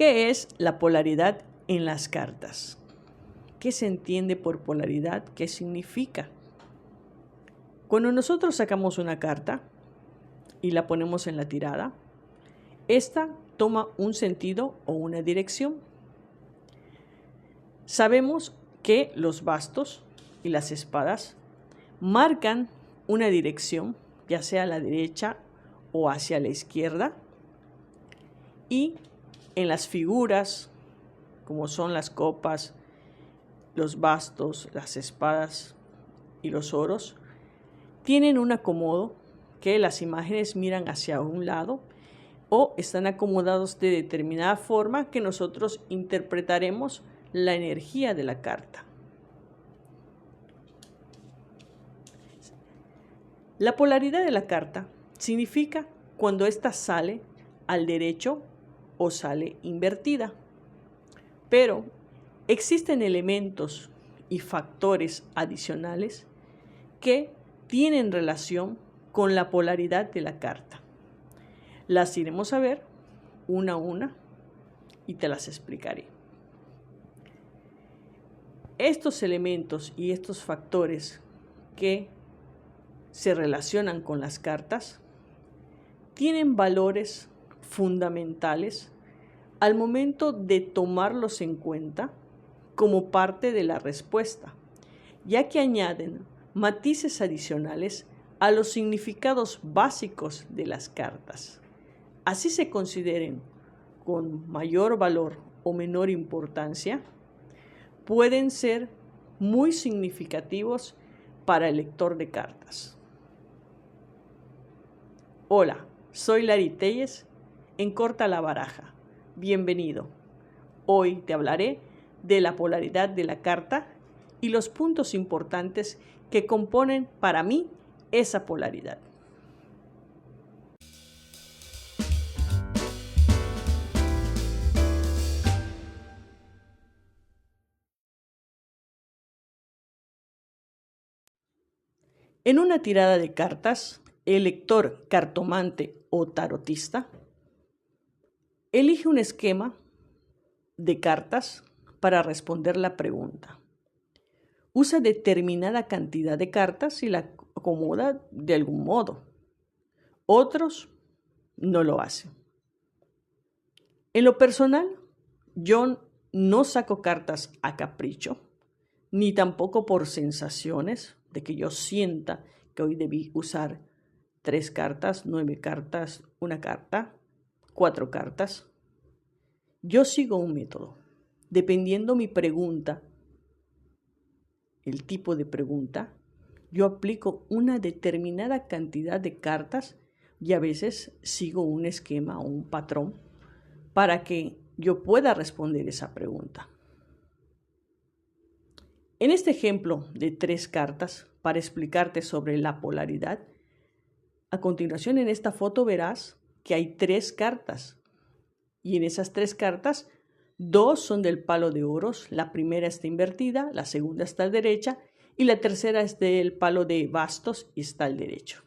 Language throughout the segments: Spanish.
¿Qué es la polaridad en las cartas? ¿Qué se entiende por polaridad? ¿Qué significa? Cuando nosotros sacamos una carta y la ponemos en la tirada, esta toma un sentido o una dirección. Sabemos que los bastos y las espadas marcan una dirección, ya sea a la derecha o hacia la izquierda, y en las figuras, como son las copas, los bastos, las espadas y los oros, tienen un acomodo que las imágenes miran hacia un lado o están acomodados de determinada forma que nosotros interpretaremos la energía de la carta. La polaridad de la carta significa cuando ésta sale al derecho o sale invertida. Pero existen elementos y factores adicionales que tienen relación con la polaridad de la carta. Las iremos a ver una a una y te las explicaré. Estos elementos y estos factores que se relacionan con las cartas tienen valores fundamentales al momento de tomarlos en cuenta como parte de la respuesta, ya que añaden matices adicionales a los significados básicos de las cartas. Así se consideren con mayor valor o menor importancia, pueden ser muy significativos para el lector de cartas. Hola, soy Lari Telles en Corta la Baraja. Bienvenido. Hoy te hablaré de la polaridad de la carta y los puntos importantes que componen para mí esa polaridad. En una tirada de cartas, el lector cartomante o tarotista elige un esquema de cartas para responder la pregunta. Usa determinada cantidad de cartas y la acomoda de algún modo. Otros no lo hacen. En lo personal, yo no saco cartas a capricho, ni tampoco por sensaciones de que yo sienta que hoy debí usar 3 cartas, 9 cartas, 1 carta, 4 cartas. Yo sigo un método. Dependiendo mi pregunta, el tipo de pregunta, yo aplico una determinada cantidad de cartas y a veces sigo un esquema o un patrón para que yo pueda responder esa pregunta. En este ejemplo de 3 cartas, para explicarte sobre la polaridad, a continuación en esta foto verás que hay 3 cartas. Y en esas 3 cartas, 2 son del palo de oros, la primera está invertida, la segunda está a la derecha y la tercera es del palo de bastos y está al derecho.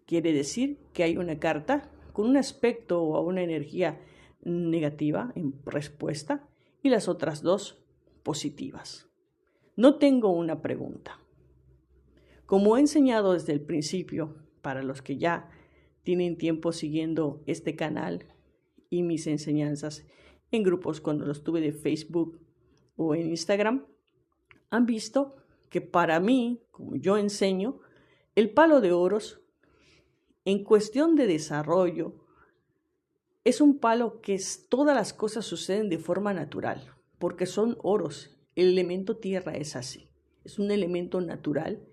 Quiere decir que hay una carta con un aspecto o una energía negativa en respuesta y las otras 2 positivas. No tengo una pregunta. Como he enseñado desde el principio, para los que ya tienen tiempo siguiendo este canal y mis enseñanzas en grupos cuando los tuve de Facebook o en Instagram, han visto que para mí, como yo enseño, el palo de oros, en cuestión de desarrollo, es un palo que todas las cosas suceden de forma natural, porque son oros. El elemento tierra es así, es un elemento natural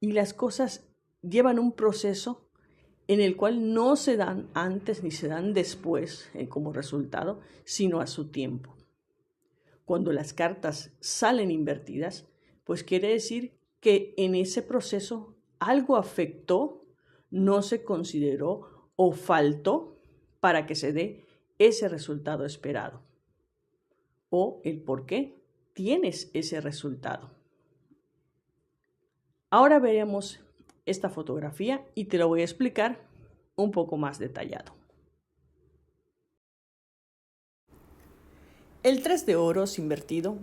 y las cosas llevan un proceso en el cual no se dan antes ni se dan después como resultado, sino a su tiempo. Cuando las cartas salen invertidas, pues quiere decir que en ese proceso algo afectó, no se consideró o faltó para que se dé ese resultado esperado. O el por qué tienes ese resultado. Ahora veremos esta fotografía y te lo voy a explicar un poco más detallado. El 3 de oros invertido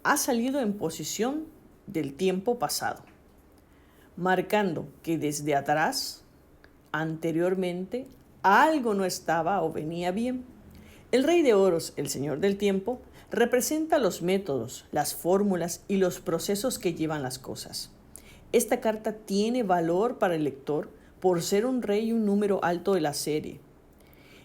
ha salido en posición del tiempo pasado, marcando que desde atrás, anteriormente, algo no estaba o venía bien. El rey de oros, el señor del tiempo, representa los métodos, las fórmulas y los procesos que llevan las cosas. Esta carta tiene valor para el lector por ser un rey y un número alto de la serie.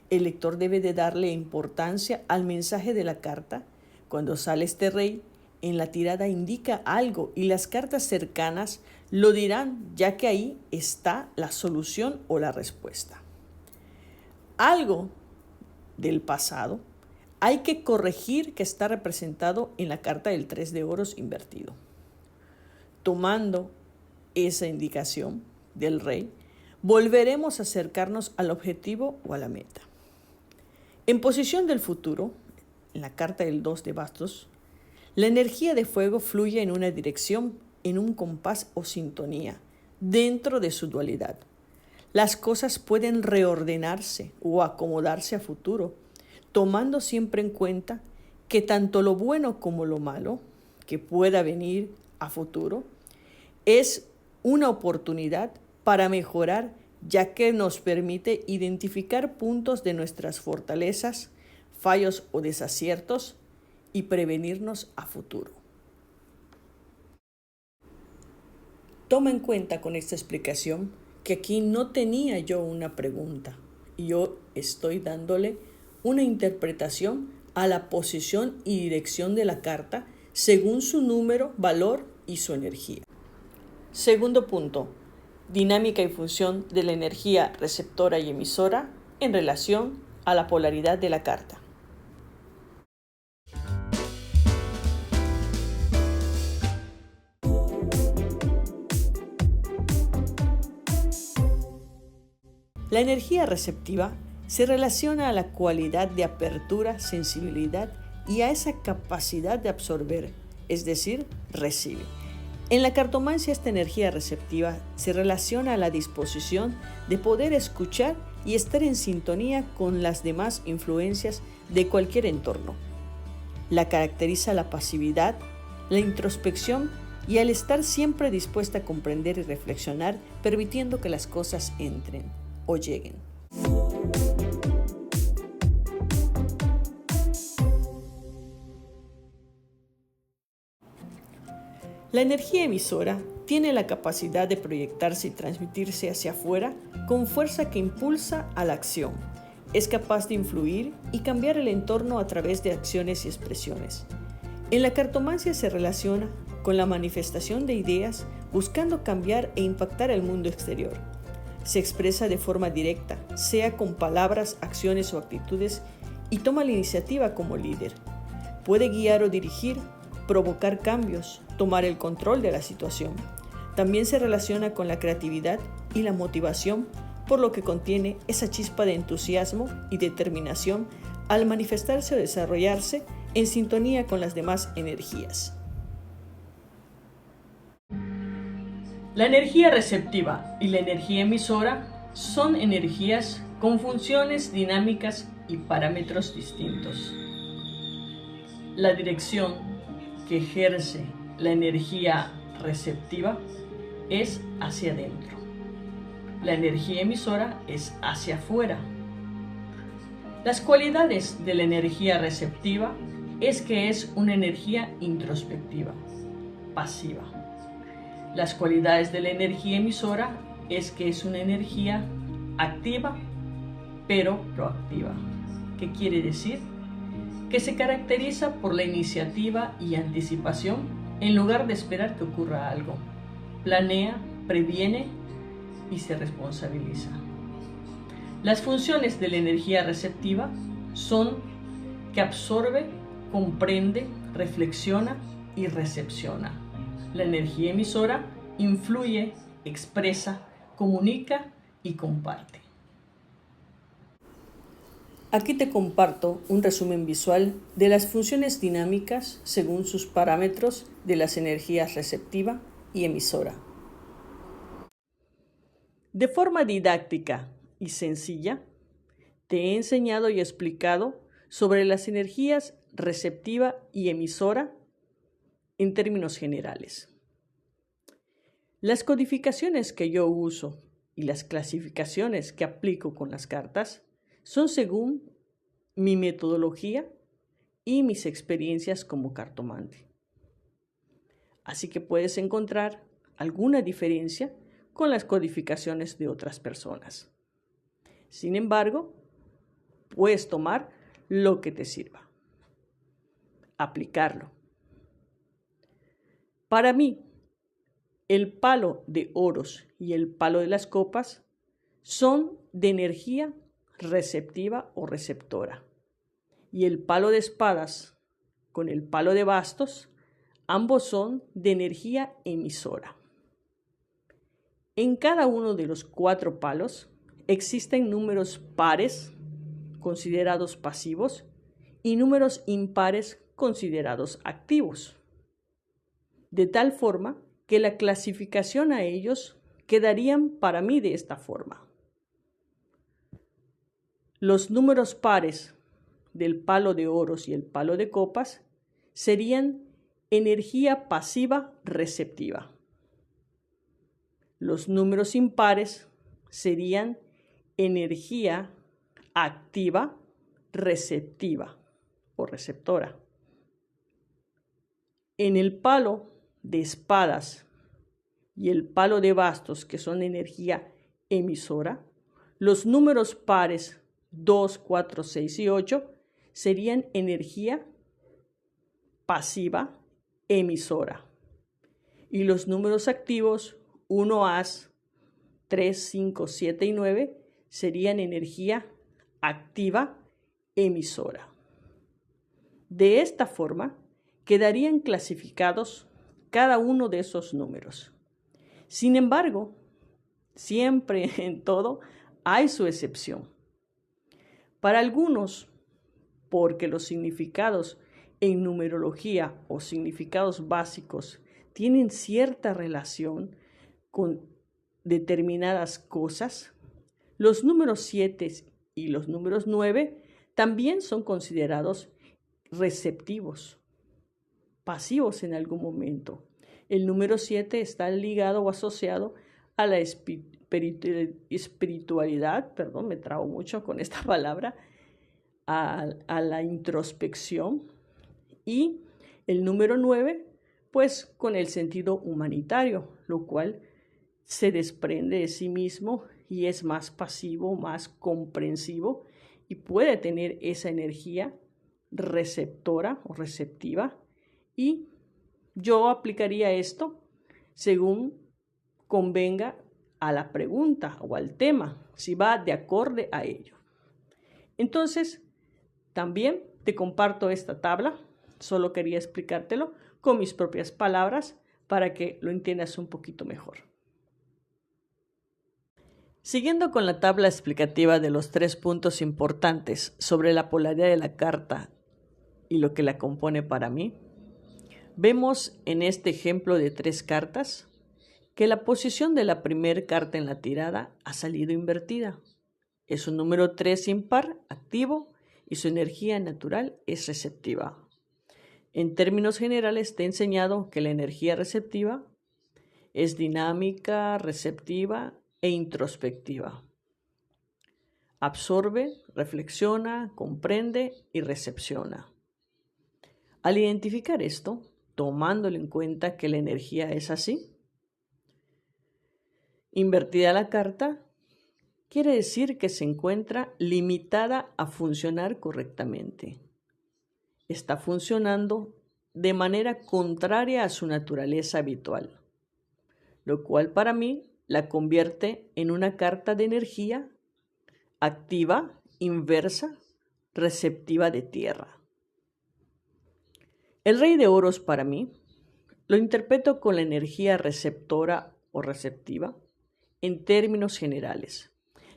El lector debe de darle importancia al mensaje de la carta. Cuando sale este rey, en la tirada indica algo y las cartas cercanas lo dirán, ya que ahí está la solución o la respuesta. Algo del pasado hay que corregir que está representado en la carta del 3 de oros invertido. Tomando esa indicación del rey, volveremos a acercarnos al objetivo o a la meta. En posición del futuro, en la carta del 2 de bastos, la energía de fuego fluye en una dirección, en un compás o sintonía, dentro de su dualidad. Las cosas pueden reordenarse o acomodarse a futuro, tomando siempre en cuenta que tanto lo bueno como lo malo que pueda venir a futuro es una oportunidad para mejorar, ya que nos permite identificar puntos de nuestras fortalezas, fallos o desaciertos y prevenirnos a futuro. Toma en cuenta con esta explicación que aquí no tenía yo una pregunta, y yo estoy dándole una interpretación a la posición y dirección de la carta según su número, valor y su energía. Segundo punto, dinámica y función de la energía receptora y emisora en relación a la polaridad de la carta. La energía receptiva se relaciona a la cualidad de apertura, sensibilidad y a esa capacidad de absorber, es decir, recibe. En la cartomancia, esta energía receptiva se relaciona a la disposición de poder escuchar y estar en sintonía con las demás influencias de cualquier entorno. La caracteriza la pasividad, la introspección y al estar siempre dispuesta a comprender y reflexionar, permitiendo que las cosas entren o lleguen. La energía emisora tiene la capacidad de proyectarse y transmitirse hacia afuera con fuerza que impulsa a la acción. Es capaz de influir y cambiar el entorno a través de acciones y expresiones. En la cartomancia se relaciona con la manifestación de ideas buscando cambiar e impactar el mundo exterior. Se expresa de forma directa, sea con palabras, acciones o actitudes, y toma la iniciativa como líder. Puede guiar o dirigir, provocar cambios, tomar el control de la situación. También se relaciona con la creatividad y la motivación, por lo que contiene esa chispa de entusiasmo y determinación al manifestarse o desarrollarse en sintonía con las demás energías. La energía receptiva y la energía emisora son energías con funciones dinámicas y parámetros distintos. La dirección que ejerce la energía receptiva es hacia adentro. La energía emisora es hacia afuera. Las cualidades de la energía receptiva es que es una energía introspectiva, pasiva. Las cualidades de la energía emisora es que es una energía activa, pero proactiva. ¿Qué quiere decir? Que se caracteriza por la iniciativa y anticipación en lugar de esperar que ocurra algo. Planea, previene y se responsabiliza. Las funciones de la energía receptiva son que absorbe, comprende, reflexiona y recepciona. La energía emisora influye, expresa, comunica y comparte. Aquí te comparto un resumen visual de las funciones dinámicas según sus parámetros de las energías receptiva y emisora. De forma didáctica y sencilla, te he enseñado y explicado sobre las energías receptiva y emisora en términos generales. Las codificaciones que yo uso y las clasificaciones que aplico con las cartas son según mi metodología y mis experiencias como cartomante. Así que puedes encontrar alguna diferencia con las codificaciones de otras personas. Sin embargo, puedes tomar lo que te sirva. Aplicarlo. Para mí, el palo de oros y el palo de las copas son de energía receptiva o receptora. Y el palo de espadas con el palo de bastos, ambos son de energía emisora. En cada uno de los 4 palos existen números pares considerados pasivos y números impares considerados activos. De tal forma que la clasificación a ellos quedarían para mí de esta forma. Los números pares del palo de oros y el palo de copas serían energía pasiva receptiva. Los números impares serían energía activa receptiva o receptora. En el palo de espadas y el palo de bastos, que son energía emisora, los números pares 2, 4, 6 y 8 serían energía pasiva emisora. Y los números activos 1 as, 3, 5, 7 y 9 serían energía activa emisora. De esta forma quedarían clasificados cada uno de esos números. Sin embargo, siempre en todo hay su excepción. Para algunos, porque los significados en numerología o significados básicos tienen cierta relación con determinadas cosas, los números 7 y los números 9 también son considerados receptivos, pasivos en algún momento. El número 7 está ligado o asociado a la espiritualidad, perdón, me trabo mucho con esta palabra, a la introspección, y el número 9, pues con el sentido humanitario, lo cual se desprende de sí mismo y es más pasivo, más comprensivo y puede tener esa energía receptora o receptiva, y yo aplicaría esto según convenga a la pregunta o al tema, si va de acorde a ello. Entonces, también te comparto esta tabla, solo quería explicártelo con mis propias palabras para que lo entiendas un poquito mejor. Siguiendo con la tabla explicativa de los 3 puntos importantes sobre la polaridad de la carta y lo que la compone para mí, vemos en este ejemplo de 3 cartas que la posición de la primera carta en la tirada ha salido invertida. Es un número 3 impar, activo, y su energía natural es receptiva. En términos generales te he enseñado que la energía receptiva es dinámica, receptiva e introspectiva. Absorbe, reflexiona, comprende y recepciona. Al identificar esto, tomándolo en cuenta que la energía es así, invertida la carta, quiere decir que se encuentra limitada a funcionar correctamente. Está funcionando de manera contraria a su naturaleza habitual, lo cual para mí la convierte en una carta de energía activa, inversa, receptiva de tierra. El rey de oros para mí lo interpreto con la energía receptora o receptiva en términos generales,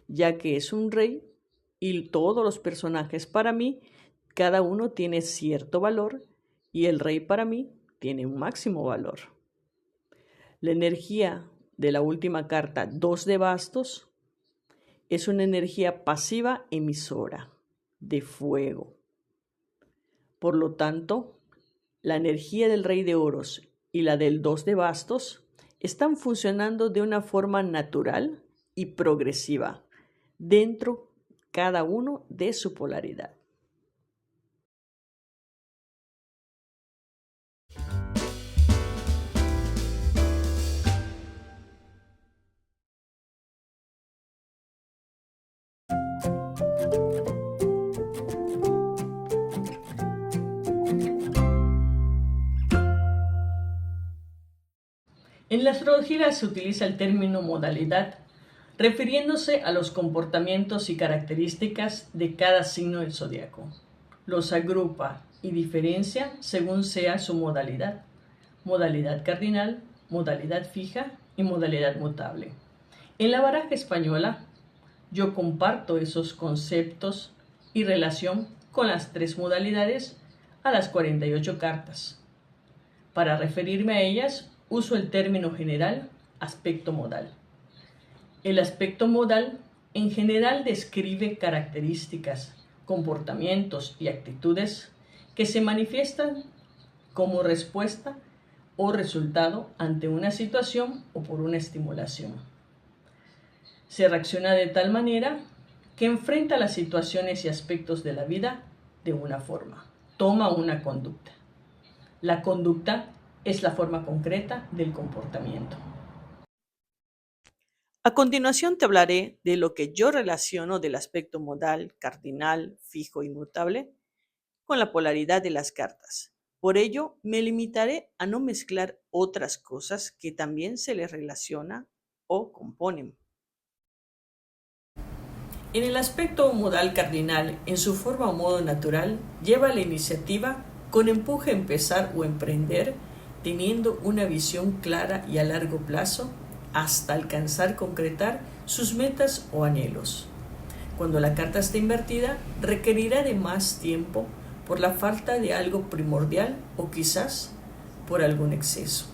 ya que es un rey y todos los personajes para mí, cada uno tiene cierto valor y el rey para mí tiene un máximo valor. La energía de la última carta, 2 de bastos, es una energía pasiva emisora de fuego. Por lo tanto, la energía del Rey de Oros y la del 2 de Bastos están funcionando de una forma natural y progresiva dentro cada uno de su polaridad. En la astrología se utiliza el término modalidad, refiriéndose a los comportamientos y características de cada signo del zodiaco. Los agrupa y diferencia según sea su modalidad: modalidad cardinal, modalidad fija y modalidad mutable. En la baraja española, yo comparto esos conceptos y relación con las 3 modalidades a las 48 cartas. Para referirme a ellas, uso el término general aspecto modal. El aspecto modal en general describe características, comportamientos y actitudes que se manifiestan como respuesta o resultado ante una situación o por una estimulación. Se reacciona de tal manera que enfrenta las situaciones y aspectos de la vida de una forma, toma una conducta. La conducta es la forma concreta del comportamiento. A continuación te hablaré de lo que yo relaciono del aspecto modal, cardinal, fijo y mutable con la polaridad de las cartas. Por ello, me limitaré a no mezclar otras cosas que también se les relaciona o componen. En el aspecto modal cardinal, en su forma o modo natural, lleva la iniciativa con empuje a empezar o emprender, teniendo una visión clara y a largo plazo hasta alcanzar concretar sus metas o anhelos. Cuando la carta está invertida, requerirá de más tiempo por la falta de algo primordial o quizás por algún exceso.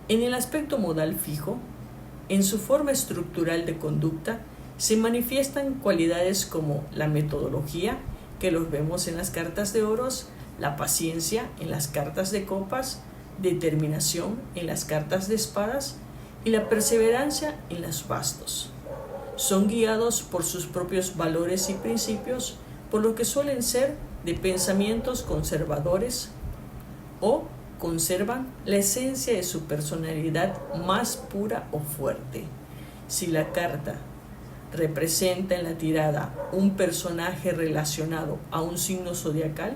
En el aspecto modal fijo, en su forma estructural de conducta, se manifiestan cualidades como la metodología, que los vemos en las cartas de oros, la paciencia en las cartas de copas, determinación en las cartas de espadas y la perseverancia en los bastos. Son guiados por sus propios valores y principios, por lo que suelen ser de pensamientos conservadores o conservan la esencia de su personalidad más pura o fuerte. Si la carta representa en la tirada un personaje relacionado a un signo zodiacal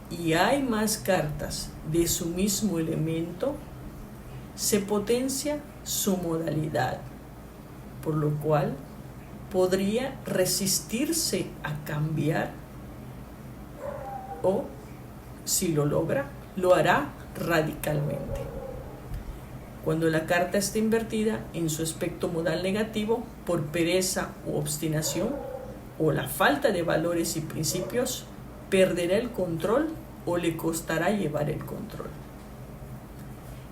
y hay más cartas de su mismo elemento, se potencia su modalidad, por lo cual podría resistirse a cambiar o, si lo logra, lo hará radicalmente. Cuando la carta está invertida en su aspecto modal negativo por pereza u obstinación o la falta de valores y principios, perderá el control o le costará llevar el control.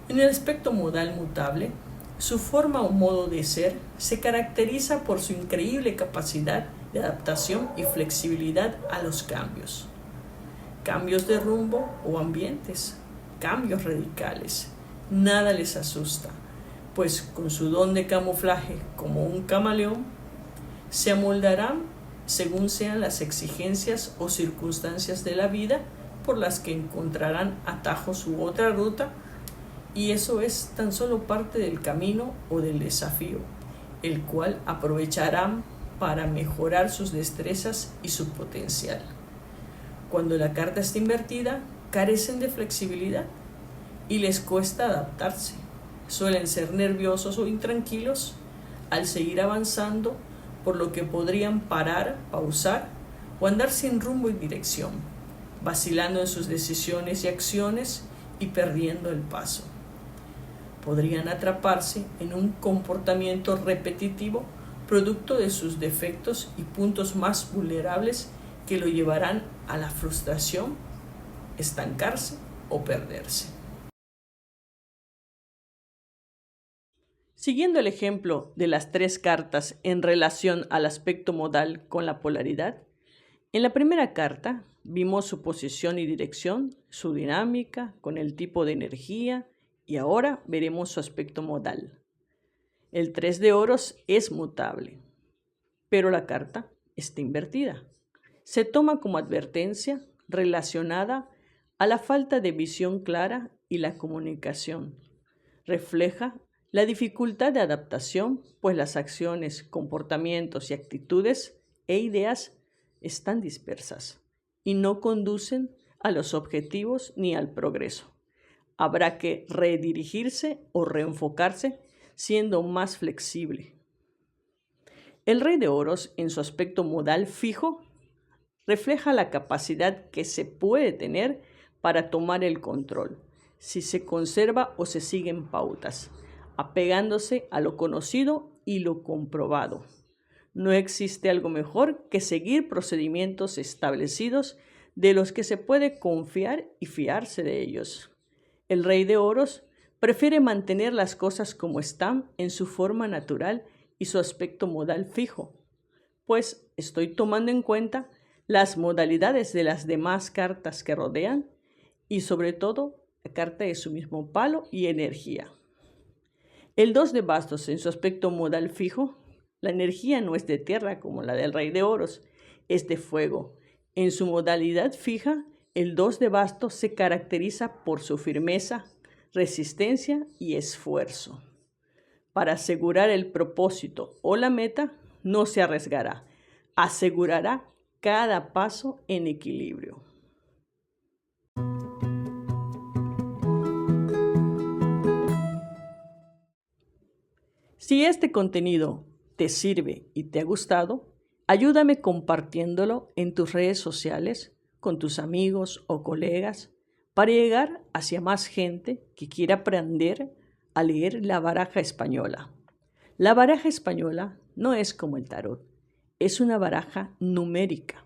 En el aspecto modal mutable, su forma o modo de ser se caracteriza por su increíble capacidad de adaptación y flexibilidad a los cambios. Cambios de rumbo o ambientes, cambios radicales. Nada les asusta, pues con su don de camuflaje como un camaleón, se amoldarán según sean las exigencias o circunstancias de la vida por las que encontrarán atajos u otra ruta, y eso es tan solo parte del camino o del desafío, el cual aprovecharán para mejorar sus destrezas y su potencial. Cuando la carta está invertida, carecen de flexibilidad y les cuesta adaptarse. Suelen ser nerviosos o intranquilos al seguir avanzando, por lo que podrían parar, pausar o andar sin rumbo y dirección, vacilando en sus decisiones y acciones y perdiendo el paso. Podrían atraparse en un comportamiento repetitivo producto de sus defectos y puntos más vulnerables que lo llevarán a la frustración, estancarse o perderse. Siguiendo el ejemplo de las 3 cartas en relación al aspecto modal con la polaridad, en la primera carta Vimos su posición y dirección, su dinámica, con el tipo de energía y ahora veremos su aspecto modal. El 3 de oros es mutable, pero la carta está invertida. Se toma como advertencia relacionada a la falta de visión clara y la comunicación. Refleja la dificultad de adaptación, pues las acciones, comportamientos y actitudes e ideas están dispersas y no conducen a los objetivos ni al progreso. Habrá que redirigirse o reenfocarse siendo más flexible. El rey de oros, en su aspecto modal fijo, refleja la capacidad que se puede tener para tomar el control, si se conserva o se siguen pautas, apegándose a lo conocido y lo comprobado. No existe algo mejor que seguir procedimientos establecidos de los que se puede confiar y fiarse de ellos. El rey de oros prefiere mantener las cosas como están en su forma natural y su aspecto modal fijo, pues estoy tomando en cuenta las modalidades de las demás cartas que rodean y sobre todo la carta de su mismo palo y energía. El 2 de bastos en su aspecto modal fijo, la energía no es de tierra como la del rey de oros, es de fuego. En su modalidad fija, el 2 de bastos se caracteriza por su firmeza, resistencia y esfuerzo. Para asegurar el propósito o la meta, no se arriesgará, asegurará cada paso en equilibrio. Si este contenido te sirve y te ha gustado, ayúdame compartiéndolo en tus redes sociales, con tus amigos o colegas, para llegar hacia más gente que quiera aprender a leer la baraja española. La baraja española no es como el tarot, es una baraja numérica.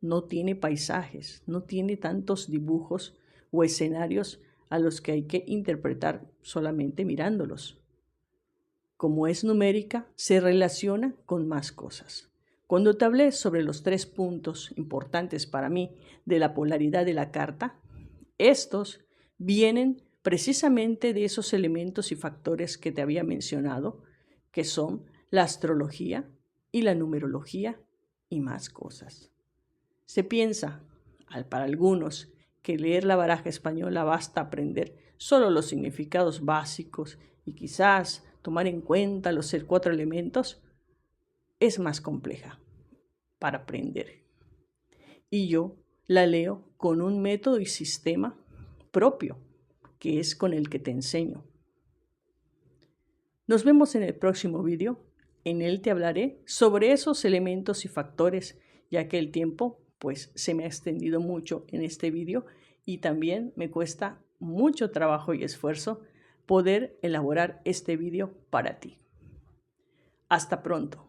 No tiene paisajes, no tiene tantos dibujos o escenarios a los que hay que interpretar solamente mirándolos. Como es numérica, se relaciona con más cosas. Cuando te hablé sobre los 3 puntos importantes para mí de la polaridad de la carta, estos vienen precisamente de esos elementos y factores que te había mencionado, que son la astrología y la numerología y más cosas. Se piensa, para algunos, que leer la baraja española basta aprender solo los significados básicos y quizás tomar en cuenta los 4 elementos. Es más compleja para aprender. Y yo la leo con un método y sistema propio, que es con el que te enseño. Nos vemos en el próximo vídeo. En él te hablaré sobre esos elementos y factores, ya que el tiempo se me ha extendido mucho en este vídeo y también me cuesta mucho trabajo y esfuerzo poder elaborar este vídeo para ti. Hasta pronto.